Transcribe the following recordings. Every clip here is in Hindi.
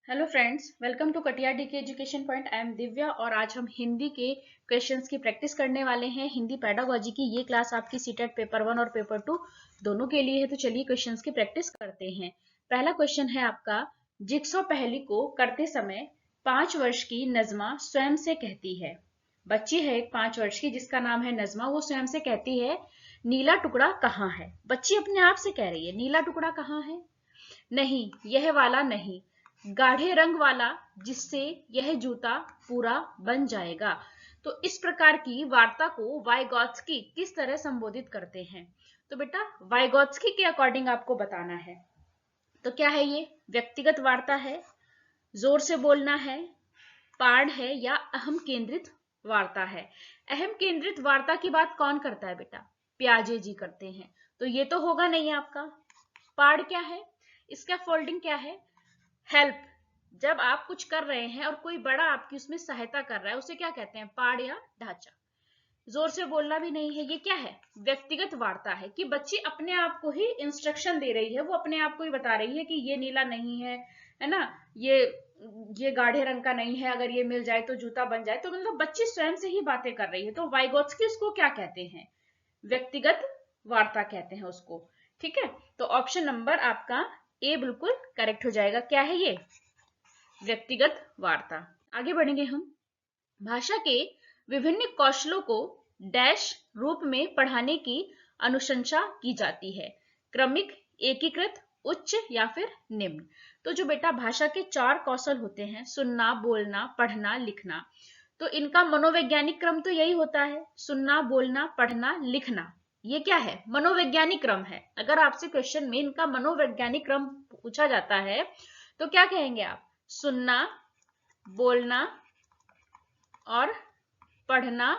Hello friends, welcome to Katiya DK education point. I am Divya और आज हम हिंदी के क्वेश्चंस की प्रैक्टिस करने वाले हैं। हिंदी पेडागोजी की ये क्लास आपकी सीटेट पेपर 1 और पेपर 2 दोनों के लिए है। तो चलिए क्वेश्चंस की प्रैक्टिस करते हैं। पहला क्वेश्चन है आपका, जिक्सो पहेली को करते समय 5 वर्ष की नजमा स्वयं से कहती है। बच्ची है एक 5 वर्ष की जिसका नाम है नजमा। वो स्वयं से कहती है, नीला टुकड़ा कहाँ है। बच्ची अपने आप से कह रही है, नीला टुकड़ा कहाँ है। नहीं, यह वाला नहीं, गाढ़े रंग वाला, जिससे यह जूता पूरा बन जाएगा। तो इस प्रकार की वार्ता को वाइगॉत्स्की किस तरह संबोधित करते हैं। तो बेटा वाइगॉत्स्की के अकॉर्डिंग आपको बताना है। तो क्या है ये, व्यक्तिगत वार्ता है, जोर से बोलना है, पाठ है या अहम केंद्रित वार्ता है। अहम केंद्रित वार्ता की बात कौन करता है बेटा, प्याजे जी करते हैं। तो ये तो होगा नहीं आपका। पाठ क्या है, इसका फोल्डिंग क्या है, हेल्प। जब आप कुछ कर रहे हैं और कोई बड़ा आपकी उसमें सहायता कर रहा है उसे क्या कहते हैं, पाड़ या ढांचा। जोर से बोलना भी नहीं है, ये क्या है, व्यक्तिगत वार्ता है कि बच्ची अपने आप को ही इंस्ट्रक्शन दे रही है। वो अपने आप को ही बता रही है कि ये नीला नहीं है ना, ये गाढ़े रंग का नहीं है, अगर ये मिल जाए तो जूता बन जाए। तो मतलब बच्ची स्वयं से ही बातें कर रही है। तो वाइगोत्स्की उसको क्या कहते हैं, व्यक्तिगत वार्ता कहते हैं उसको। ठीक है, तो ऑप्शन नंबर आपका ए बिल्कुल करेक्ट हो जाएगा। क्या है ये, व्यक्तिगत वार्ता। आगे बढ़ेंगे हम। भाषा के विभिन्न कौशलों को डैश रूप में पढ़ाने की अनुशंसा की जाती है, क्रमिक, एकीकृत, उच्च या फिर निम्न। तो जो बेटा भाषा के 4 कौशल होते हैं, सुनना, बोलना, पढ़ना, लिखना, तो इनका मनोवैज्ञानिक क्रम तो यही होता है, सुनना, बोलना, पढ़ना, लिखना। ये क्या है, मनोवैज्ञानिक क्रम है। अगर आपसे क्वेश्चन में इनका मनोवैज्ञानिक क्रम पूछा जाता है तो क्या कहेंगे आप, सुनना, बोलना और पढ़ना,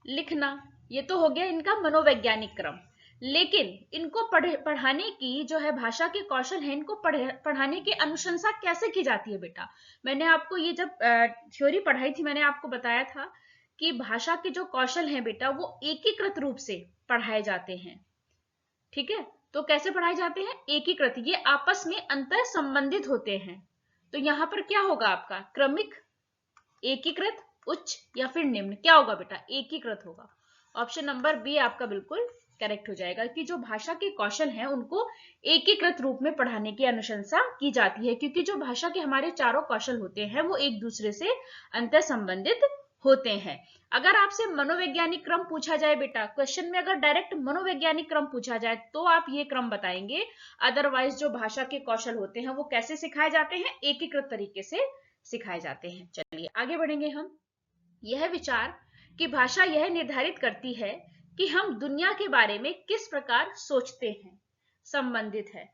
लिखना। ये तो हो गया इनका मनोवैज्ञानिक क्रम। लेकिन इनको पढ़ाने की जो है भाषा के कौशल है, इनको पढ़ाने की अनुशंसा कैसे की जाती है बेटा। मैंने आपको ये जब थ्योरी पढ़ाई थी मैंने आपको बताया था कि भाषा के जो कौशल हैं बेटा वो एकीकृत रूप से पढ़ाए जाते हैं। ठीक है, तो कैसे पढ़ाए जाते हैं, एकीकृत, ये आपस में अंतर संबंधित होते हैं। तो यहां पर क्या होगा आपका, क्रमिक, एकीकृत, उच्च या फिर निम्न। क्या होगा बेटा, एकीकृत होगा। ऑप्शन नंबर बी आपका बिल्कुल करेक्ट हो जाएगा कि जो भाषा के कौशल हैं उनको एकीकृत रूप में पढ़ाने की अनुशंसा की जाती है, क्योंकि जो भाषा के हमारे चारों कौशल होते हैं वो एक दूसरे से अंतर संबंधित होते हैं। अगर आपसे मनोवैज्ञानिक क्रम पूछा जाए बेटा, क्वेश्चन में अगर डायरेक्ट मनोवैज्ञानिक क्रम पूछा जाए तो आप ये क्रम बताएंगे। अदरवाइज जो भाषा के कौशल होते हैं वो कैसे सिखाए जाते हैं, एकीकृत तरीके से सिखाए जाते हैं। चलिए आगे बढ़ेंगे हम। यह विचार कि भाषा यह निर्धारित करती है कि हम दुनिया के बारे में किस प्रकार सोचते हैं, संबंधित है।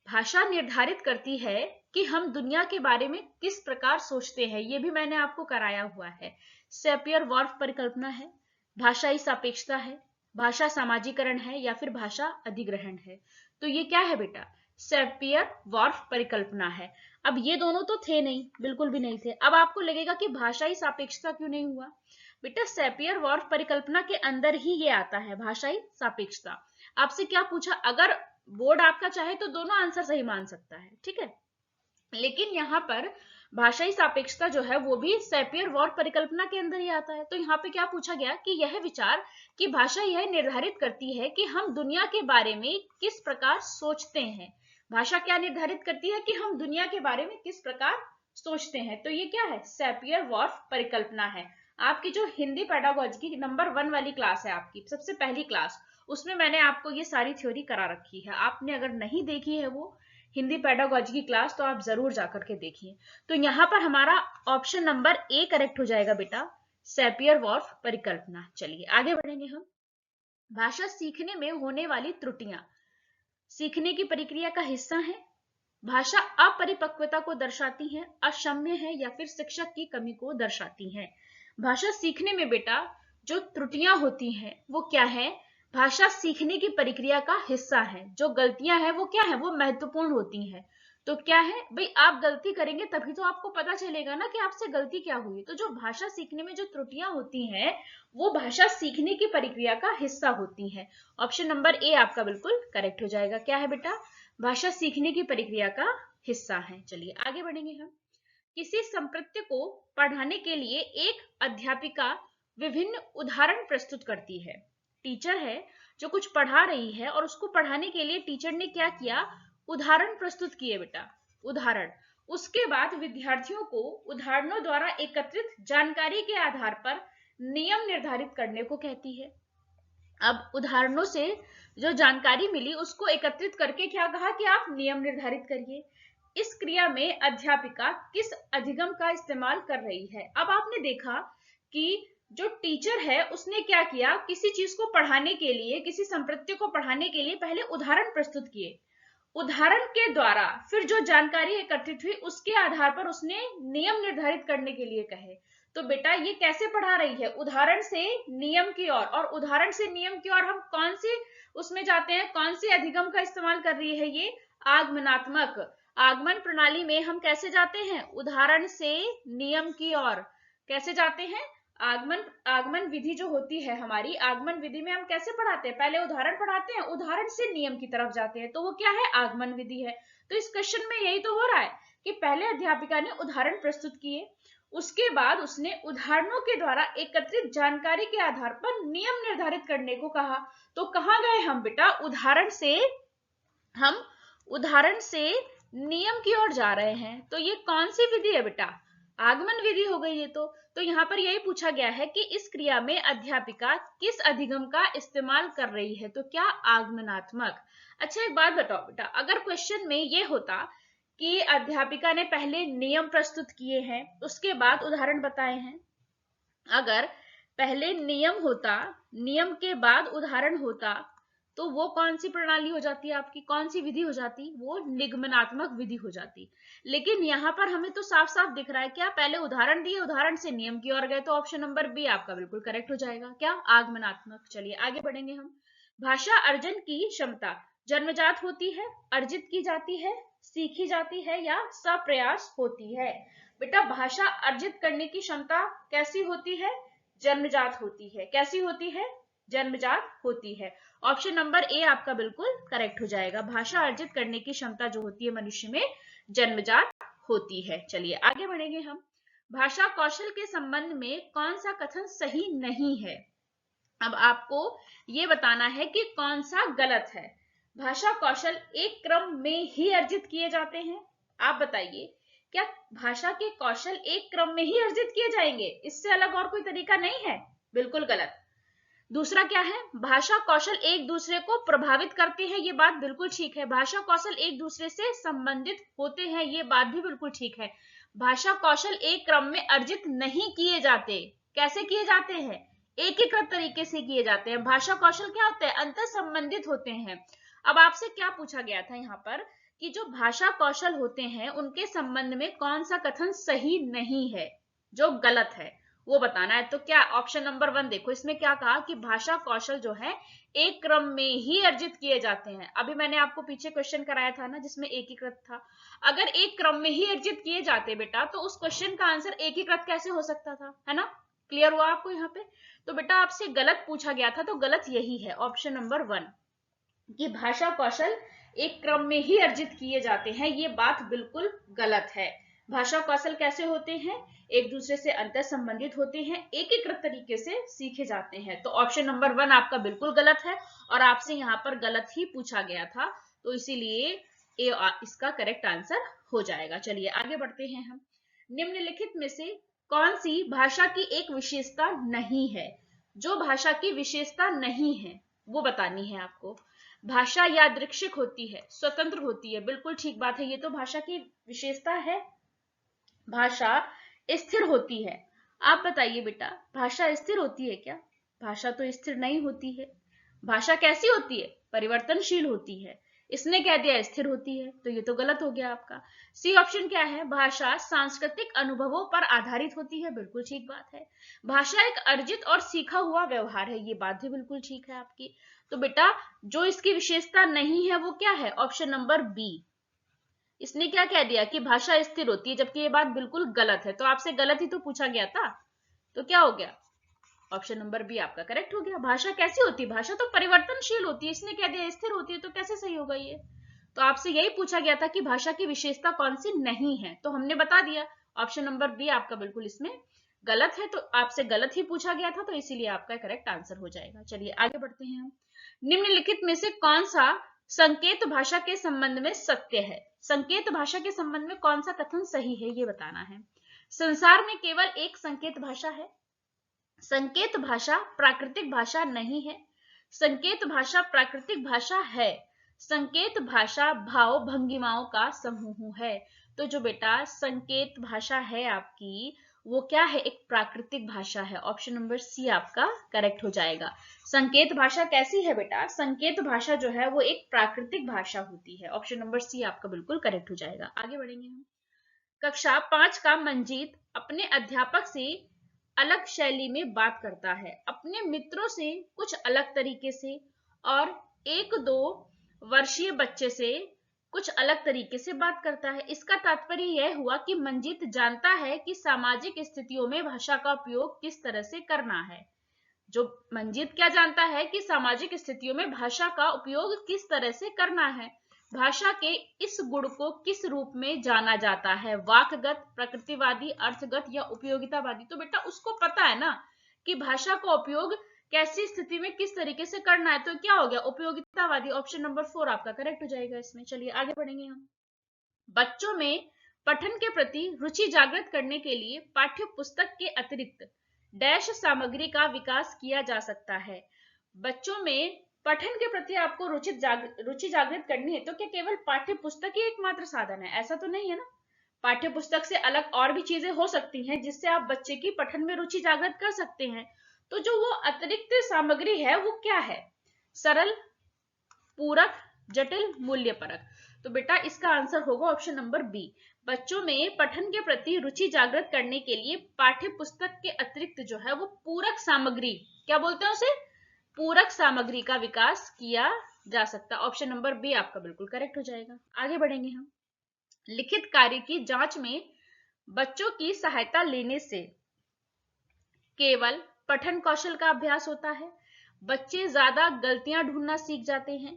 भाषा निर्धारित करती है कि हम दुनिया के बारे में किस प्रकार सोचते हैं, ये भी मैंने आपको कराया हुआ है। सेपियर वॉर्फ परिकल्पना है, भाषाई सापेक्षता है, भाषा सामाजिकरण है या फिर भाषा अधिग्रहण है। तो ये क्या है बेटा, सेपियर वॉर्फ परिकल्पना है। अब ये दोनों तो थे नहीं, बिल्कुल भी नहीं थे। अब आपको लगेगा कि भाषाई सापेक्षता क्यों नहीं हुआ बेटा, सेपियर वॉर्फ परिकल्पना के अंदर ही ये आता है, भाषाई सापेक्षता। आपसे क्या पूछा, अगर बोर्ड आपका चाहे तो दोनों आंसर सही मान सकता है, ठीक है, लेकिन यहाँ पर भाषाई सापेक्षता जो है वो भी सेपियर वॉर्फ परिकल्पना के अंदर ही आता है। तो यहाँ पे क्या पूछा गया कि यह विचार कि भाषा यह निर्धारित करती है कि हम दुनिया के बारे में किस प्रकार सोचते हैं। भाषा क्या निर्धारित करती है कि हम दुनिया के बारे में किस प्रकार सोचते हैं। तो ये क्या है, सेपियर वॉर्फ परिकल्पना है। आपकी जो हिंदी पेडागोजी की नंबर 1 वाली क्लास है, आपकी सबसे पहली क्लास, उसमें मैंने आपको ये सारी थ्योरी करा रखी है। आपने अगर नहीं देखी है वो हिंदी पेडागोजी की क्लास तो आप जरूर जाकर के देखिए। तो यहाँ पर हमारा ऑप्शन नंबर ए करेक्ट हो जाएगा बेटा, सेपियर वॉर्फ परिकल्पना। चलिए आगे बढ़ेंगे हम। भाषा सीखने में होने वाली त्रुटियां सीखने की प्रक्रिया का हिस्सा है, भाषा अपरिपक्वता को दर्शाती है, अक्षम्य है या फिर शिक्षक की कमी को दर्शाती है। भाषा सीखने में बेटा जो त्रुटियां होती हैं वो क्या है, भाषा सीखने की प्रक्रिया का हिस्सा है। जो गलतियां हैं वो क्या है, वो महत्वपूर्ण होती हैं। तो क्या है भाई, आप गलती करेंगे तभी तो आपको पता चलेगा ना कि आपसे गलती क्या हुई। तो जो भाषा सीखने में जो त्रुटियां होती हैं वो भाषा सीखने की प्रक्रिया का हिस्सा होती हैं। ऑप्शन नंबर ए आपका बिल्कुल करेक्ट हो जाएगा। क्या है बेटा, भाषा सीखने की प्रक्रिया का हिस्सा हैं। चलिए आगे बढ़ेंगे हम। किसी संप्रत्य को पढ़ाने के लिए एक अध्यापिका विभिन्न उदाहरण प्रस्तुत करती है। टीचर है जो कुछ पढ़ा रही है और उसको पढ़ाने के लिए टीचर ने क्या किया, उदाहरण प्रस्तुत किए बेटा, उदाहरण। उसके बाद विद्यार्थियों को उदाहरणों द्वारा एकत्रित जानकारी के आधार पर नियम निर्धारित करने को कहती है। अब उदाहरणों से जो जानकारी मिली उसको एकत्रित करके क्या कहा कि आप नियम निर्धारित करिए। इस क्रिया में अध्यापिका किस अधिगम का इस्तेमाल कर रही है। अब आपने देखा कि जो टीचर है उसने क्या किया, किसी चीज को पढ़ाने के लिए, किसी संप्रत्य को पढ़ाने के लिए पहले उदाहरण प्रस्तुत किए। उदाहरण के द्वारा फिर जो जानकारी एकत्रित हुई उसके आधार पर उसने नियम निर्धारित करने के लिए कहे। तो बेटा ये कैसे पढ़ा रही है, उदाहरण से नियम की ओर, और उदाहरण से नियम की ओर हम कौन सी उसमें जाते हैं, कौन सी अधिगम का इस्तेमाल कर रही है, ये आगमनात्मक। आगमन प्रणाली में हम कैसे जाते हैं, उदाहरण से नियम की ओर कैसे जाते हैं। आगमन विधि जो होती है हमारी, आगमन विधि में हम कैसे पढ़ाते हैं, पहले उदाहरण पढ़ाते हैं, उदाहरण से नियम की तरफ जाते हैं, तो वो क्या है, आगमन विधि है। तो इस क्वेश्चन में यही तो हो रहा है कि पहले अध्यापिका ने उदाहरण प्रस्तुत किए, उसके बाद उसने उदाहरणों के द्वारा एकत्रित जानकारी के आधार पर नियम निर्धारित करने को कहा। तो कहां गए हम बेटा, हम उदाहरण से नियम की ओर जा रहे हैं। तो ये कौन सी विधि है बेटा, आगमन विधि हो गई ये तो यहाँ पर यही पूछा गया है कि इस क्रिया में अध्यापिका किस अधिगम का इस्तेमाल कर रही है, तो क्या आगमनात्मक। अच्छा एक बात बताओ बेटा, अगर क्वेश्चन में ये होता कि अध्यापिका ने पहले नियम प्रस्तुत किए हैं उसके बाद उदाहरण बताए हैं, अगर पहले नियम होता, नियम के बाद उदाहरण होता, तो वो कौन सी प्रणाली हो जाती है आपकी, कौन सी विधि हो जाती, वो निगमनात्मक विधि हो जाती। लेकिन यहाँ पर हमें तो साफ साफ दिख रहा है क्या, पहले उदाहरण दिए, उदाहरण से नियम की ओर गए, तो ऑप्शन नंबर बी आपका बिल्कुल करेक्ट हो जाएगा, क्या, आगमनात्मक। चलिए आगे बढ़ेंगे हम। भाषा अर्जन की क्षमता जन्मजात होती है, अर्जित की जाती है, सीखी जाती है या सप्रयास होती है। बेटा भाषा अर्जित करने की क्षमता कैसी होती है, जन्मजात होती है। कैसी होती है, जन्मजात होती है। ऑप्शन नंबर ए आपका बिल्कुल करेक्ट हो जाएगा। भाषा अर्जित करने की क्षमता जो होती है मनुष्य में जन्मजात होती है। चलिए आगे बढ़ेंगे हम। भाषा कौशल के संबंध में कौन सा कथन सही नहीं है। अब आपको ये बताना है कि कौन सा गलत है। भाषा कौशल एक क्रम में ही अर्जित किए जाते हैं। आप बताइए क्या भाषा के कौशल एक क्रम में ही अर्जित किए जाएंगे, इससे अलग और कोई तरीका नहीं है, बिल्कुल गलत। दूसरा क्या है, भाषा कौशल एक दूसरे को प्रभावित करते हैं, ये बात बिल्कुल ठीक है। भाषा कौशल एक दूसरे से संबंधित होते हैं, ये बात भी बिल्कुल ठीक है। भाषा कौशल एक क्रम में अर्जित नहीं किए जाते। कैसे किए जाते हैं, एकीकृत तरीके से किए जाते हैं। भाषा कौशल क्या होते हैं, अंतर संबंधित होते हैं। अब आपसे क्या पूछा गया था यहाँ पर कि जो भाषा कौशल होते हैं उनके संबंध में कौन सा कथन सही नहीं है, जो गलत है, वो बताना है। तो क्या ऑप्शन नंबर 1 देखो, इसमें क्या कहा कि भाषा कौशल जो है एक क्रम में ही अर्जित किए जाते हैं। अभी मैंने आपको पीछे क्वेश्चन कराया था ना जिसमें एकीकृत था, अगर एक क्रम में ही अर्जित किए जाते बेटा तो उस क्वेश्चन का आंसर एकीकृत कैसे हो सकता था, है ना। क्लियर हुआ आपको यहाँ पे। तो बेटा आपसे गलत पूछा गया था, तो गलत यही है ऑप्शन नंबर 1 कि भाषा कौशल एक क्रम में ही अर्जित किए जाते हैं, ये बात बिल्कुल गलत है। भाषा कौशल कैसे होते हैं, एक दूसरे से अंतर संबंधित होते हैं, एकीकृत तरीके से सीखे जाते हैं। तो ऑप्शन नंबर 1 आपका बिल्कुल गलत है और आपसे यहाँ पर गलत ही पूछा गया था, तो इसीलिए ए इसका करेक्ट आंसर हो जाएगा। चलिए आगे बढ़ते हैं हम। निम्नलिखित में से कौन सी भाषा की एक विशेषता नहीं है, जो भाषा की विशेषता नहीं है वो बतानी है आपको। भाषा यादृच्छिक होती है, स्वतंत्र होती है, बिल्कुल ठीक बात है, ये तो भाषा की विशेषता है। भाषा स्थिर होती है, आप बताइए बेटा भाषा स्थिर होती है क्या, भाषा तो स्थिर नहीं होती है। भाषा कैसी होती है, परिवर्तनशील होती है, इसने कह दिया स्थिर होती है, तो ये तो गलत हो गया आपका। सी ऑप्शन क्या है, भाषा सांस्कृतिक अनुभवों पर आधारित होती है, बिल्कुल ठीक बात है। भाषा एक अर्जित और सीखा हुआ व्यवहार है, ये बात भी बिल्कुल ठीक है आपकी। तो बेटा जो इसकी विशेषता नहीं है वो क्या है, ऑप्शन नंबर बी। इसने क्या कह दिया कि भाषा स्थिर होती है, जबकि ये बात बिल्कुल गलत है। तो आपसे गलत ही तो पूछा गया था, तो क्या हो गया, ऑप्शन नंबर बी आपका करेक्ट हो गया। भाषा कैसी होती है, भाषा तो परिवर्तनशील होती है, इसने कह दिया स्थिर होती है, तो कैसे सही होगा ये। तो आपसे यही पूछा गया था कि भाषा की विशेषता कौन सी नहीं है, तो हमने बता दिया ऑप्शन नंबर बी आपका बिल्कुल इसमें गलत है। तो आपसे गलत ही पूछा गया था, तो इसीलिए आपका करेक्ट आंसर हो जाएगा। चलिए आगे बढ़ते हैं हम। निम्नलिखित में से कौन सा संकेत भाषा के संबंध में सत्य है? संकेत भाषा के संबंध में कौन सा कथन सही है, ये बताना है। संसार में केवल एक संकेत भाषा है। संकेत भाषा प्राकृतिक भाषा नहीं है। संकेत भाषा प्राकृतिक भाषा है। संकेत भाषा भाव भंगिमाओं का समूह है। तो जो बेटा संकेत भाषा है आपकी, वो क्या है? एक प्राकृतिक भाषा है। ऑप्शन नंबर सी आपका करेक्ट हो जाएगा। संकेत भाषा कैसी है बेटा? संकेत भाषा जो है वो एक प्राकृतिक भाषा होती है। ऑप्शन नंबर सी आपका बिल्कुल करेक्ट हो जाएगा। आगे बढ़ेंगे हम। कक्षा 5 का मंजीत अपने अध्यापक से अलग शैली में बात करता है, अपने मित्रों से कुछ अलग तरीके से, और 1-2 वर्षीय बच्चे से कुछ अलग तरीके से बात करता है। इसका तात्पर्य यह हुआ कि मंजीत जानता है कि सामाजिक स्थितियों में भाषा का उपयोग किस तरह से करना है। जो मंजीत क्या जानता है कि सामाजिक स्थितियों में भाषा का उपयोग किस तरह से करना है। भाषा के इस गुण को किस रूप में जाना जाता है? वाकगत, प्रकृतिवादी, अर्थगत या उपयोगितावादी? तो बेटा उसको पता है ना कि भाषा का उपयोग कैसी स्थिति में किस तरीके से करना है, तो क्या हो गया? उपयोगितावादी। ऑप्शन नंबर 4 आपका करेक्ट हो जाएगा इसमें। चलिए आगे बढ़ेंगे हम। बच्चों में पठन के प्रति रुचि जागृत करने के लिए पाठ्य पुस्तक के अतिरिक्त डैश सामग्री का विकास किया जा सकता है। बच्चों में पठन के प्रति आपको रुचि जागृत करनी है, तो क्या केवल पाठ्य पुस्तक ही एकमात्र साधन है? ऐसा तो नहीं है ना। पाठ्य पुस्तक से अलग और भी चीजें हो सकती हैं जिससे आप बच्चे की पठन में रुचि जागृत कर सकते हैं। तो जो वो अतिरिक्त सामग्री है वो क्या है? सरल, पूरक, जटिल, मूल्यपरक? तो बेटा इसका आंसर होगा ऑप्शन नंबर बी। बच्चों में पठन के प्रति रुचि जागृत करने के लिए पाठ्य पुस्तक के अतिरिक्त जो है वो पूरक सामग्री, क्या बोलते हैं उसे? पूरक सामग्री का विकास किया जा सकता है। ऑप्शन नंबर बी आपका बिल्कुल करेक्ट हो जाएगा। आगे बढ़ेंगे हम। लिखित कार्य की जांच में बच्चों की सहायता लेने से केवल पठन कौशल का अभ्यास होता है। बच्चे ज्यादा गलतियां ढूंढना सीख जाते हैं।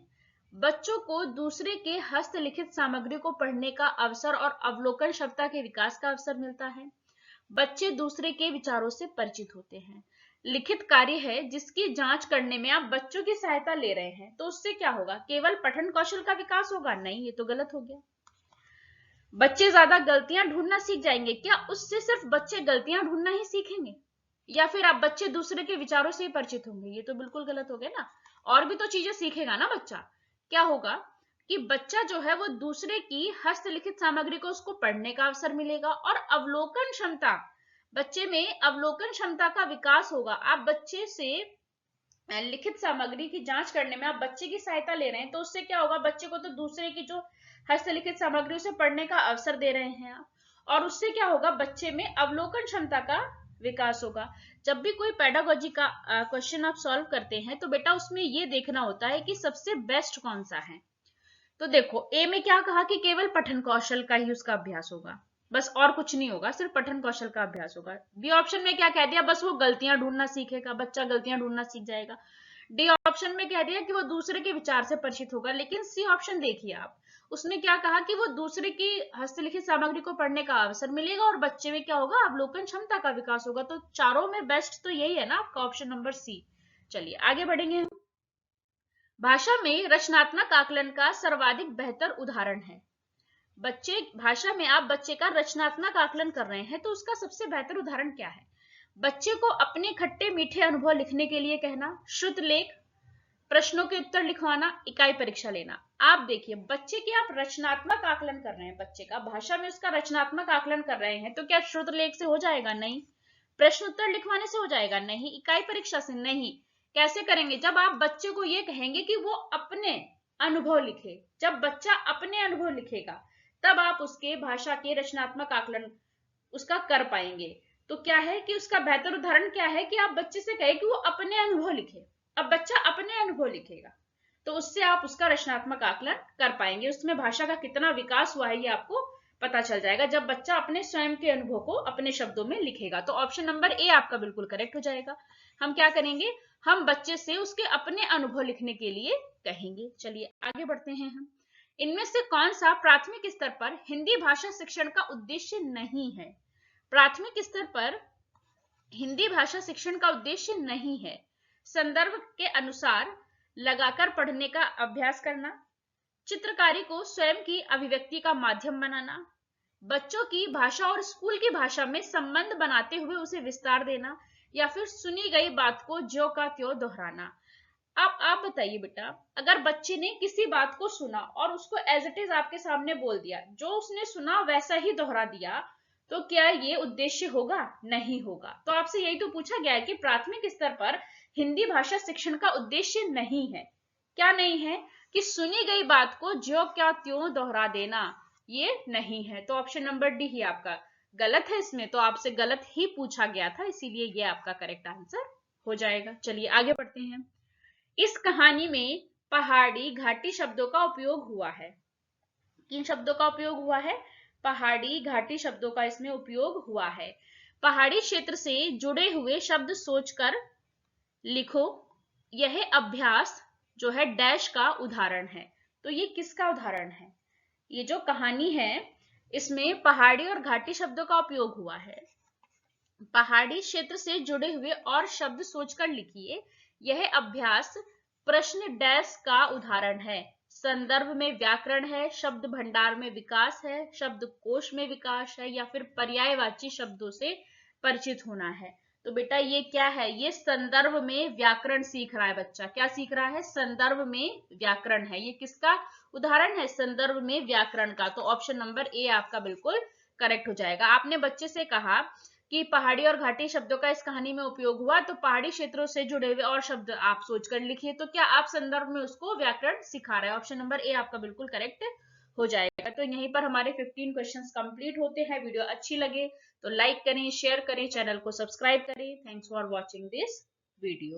बच्चों को दूसरे के हस्तलिखित सामग्री को पढ़ने का अवसर और अवलोकन क्षमता के विकास का अवसर मिलता है। बच्चे दूसरे के विचारों से परिचित होते हैं। लिखित कार्य है जिसकी जांच करने में आप बच्चों की सहायता ले रहे हैं, तो उससे क्या होगा? केवल पठन कौशल का विकास होगा? नहीं, ये तो गलत हो गया। बच्चे ज्यादा गलतियां ढूंढना सीख जाएंगे, क्या उससे सिर्फ बच्चे गलतियां ढूंढना ही सीखेंगे, या फिर आप बच्चे दूसरे के विचारों से ही परिचित होंगे? ये तो बिल्कुल गलत हो गया ना। और भी तो चीजें सीखेगा ना बच्चा। क्या होगा कि बच्चा जो है वो दूसरे की हस्तलिखित सामग्री को उसको पढ़ने का अवसर मिलेगा, और अवलोकन क्षमता, बच्चे में अवलोकन क्षमता का विकास होगा। आप बच्चे से लिखित सामग्री की जांच करने में आप बच्चे की सहायता ले रहे हैं, तो उससे क्या होगा? बच्चे को तो दूसरे की जो हस्तलिखित सामग्री उसे पढ़ने का अवसर दे रहे हैं आप, और उससे क्या होगा? बच्चे में अवलोकन क्षमता का विकास होगा। जब भी कोई पेडागोजी का क्वेश्चन आप सॉल्व करते हैं तो बेटा उसमें ये देखना होता है कि सबसे बेस्ट कौन सा है। तो देखो ए में क्या कहा कि केवल पठन कौशल का ही उसका अभ्यास होगा, बस और कुछ नहीं होगा, सिर्फ पठन कौशल का अभ्यास होगा। बी ऑप्शन में क्या कह दिया? बस वो गलतियां ढूंढना सीखेगा, बच्चा गलतियां ढूंढना सीख जाएगा। डी ऑप्शन में कह दिया कि वो दूसरे के विचार से परिचित होगा। लेकिन सी ऑप्शन देखिए आप, उसने क्या कहा कि वो दूसरे की हस्तलिखित सामग्री को पढ़ने का अवसर मिलेगा और बच्चे में क्या होगा? अवलोकन क्षमता का विकास होगा। तो चारों में बेस्ट तो यही है ना आपका, ऑप्शन नंबर सी। चलिए आगे बढ़ेंगे। भाषा में रचनात्मक आकलन का सर्वाधिक बेहतर उदाहरण है। बच्चे भाषा में आप बच्चे का रचनात्मक आकलन कर रहे हैं, तो उसका सबसे बेहतर उदाहरण क्या है? बच्चे को अपने खट्टे मीठे अनुभव लिखने के लिए कहना, श्रुत लेख, प्रश्नों के उत्तर लिखवाना, इकाई परीक्षा लेना। आप देखिए बच्चे की आप रचनात्मक आकलन कर रहे हैं, बच्चे का भाषा में उसका रचनात्मक आकलन कर रहे हैं, तो क्या श्रुत लेख से हो जाएगा? नहीं। प्रश्न उत्तर लिखवाने से हो जाएगा? नहीं। इकाई परीक्षा से? नहीं। कैसे करेंगे? जब आप बच्चे को ये कहेंगे कि वो अपने अनुभव लिखे। जब बच्चा अपने अनुभव लिखेगा तब आप उसके भाषा के रचनात्मक आकलन उसका कर पाएंगे। तो क्या है कि उसका बेहतर उदाहरण क्या है कि आप बच्चे से कहें कि वो अपने अनुभव लिखे। अब बच्चा अपने अनुभव लिखेगा तो उससे आप उसका रचनात्मक आकलन कर पाएंगे, उसमें भाषा का कितना विकास हुआ है ये आपको पता चल जाएगा जब बच्चा अपने स्वयं के अनुभव को अपने शब्दों में लिखेगा। तो ऑप्शन नंबर ए आपका बिल्कुल करेक्ट हो जाएगा। हम क्या करेंगे? हम बच्चे से उसके अपने अनुभव लिखने के लिए कहेंगे। चलिए आगे बढ़ते हैं हम। इनमें से कौन सा प्राथमिक स्तर पर हिंदी भाषा शिक्षण का उद्देश्य नहीं है? प्राथमिक स्तर पर हिंदी भाषा शिक्षण का उद्देश्य नहीं है। संदर्भ के अनुसार लगाकर पढ़ने का अभ्यास करना, चित्रकारी को स्वयं की अभिव्यक्ति का माध्यम बनाना, बच्चों की भाषा और स्कूल की भाषा में संबंध बनाते हुए उसे विस्तार देना, या फिर सुनी गई बात को ज्यों का त्यों दोहराना। अब आप बताइए बेटा, अगर बच्चे ने किसी बात को सुना और उसको एज इट इज आपके सामने बोल दिया, जो उसने सुना वैसा ही दोहरा दिया, तो क्या ये उद्देश्य होगा? नहीं होगा। तो आपसे यही तो पूछा गया है कि प्राथमिक स्तर पर हिंदी भाषा शिक्षण का उद्देश्य नहीं है। क्या नहीं है? कि सुनी गई बात को ज्यों क्या त्यों दोहरा देना, ये नहीं है। तो ऑप्शन नंबर डी ही आपका गलत है। इसमें तो आपसे गलत ही पूछा गया था, इसीलिए ये आपका करेक्ट आंसर हो जाएगा। चलिए आगे बढ़ते हैं। इस कहानी में पहाड़ी घाटी शब्दों का उपयोग हुआ है। किन शब्दों का उपयोग हुआ है? पहाड़ी घाटी शब्दों का इसमें उपयोग हुआ है। पहाड़ी क्षेत्र से जुड़े हुए शब्द सोचकर लिखो। यह अभ्यास जो है डैश का उदाहरण है। तो ये किसका उदाहरण है? ये जो कहानी है इसमें पहाड़ी और घाटी शब्दों का उपयोग हुआ है। पहाड़ी क्षेत्र से जुड़े हुए और शब्द सोचकर लिखिए। यह अभ्यास प्रश्न डैश का उदाहरण है। संदर्भ में व्याकरण है, शब्द भंडार में विकास है, शब्द कोश में विकास है, या फिर पर्यायवाची शब्दों से परिचित होना है। तो बेटा ये क्या है? ये संदर्भ में व्याकरण सीख रहा है बच्चा। क्या सीख रहा है? संदर्भ में व्याकरण है। ये किसका उदाहरण है? संदर्भ में व्याकरण का। तो ऑप्शन नंबर ए आपका बिल्कुल करेक्ट हो जाएगा। आपने बच्चे से कहा कि पहाड़ी और घाटी शब्दों का इस कहानी में उपयोग हुआ, तो पहाड़ी क्षेत्रों से जुड़े हुए और शब्द आप सोचकर लिखिए। तो क्या आप संदर्भ में उसको व्याकरण सिखा रहे हैं? ऑप्शन नंबर ए आपका बिल्कुल करेक्ट हो जाएगा। तो यहीं पर हमारे 15 क्वेश्चंस कंप्लीट होते हैं। वीडियो अच्छी लगे तो लाइक करें, शेयर करें, चैनल को सब्सक्राइब करें। Thanks for watching this video.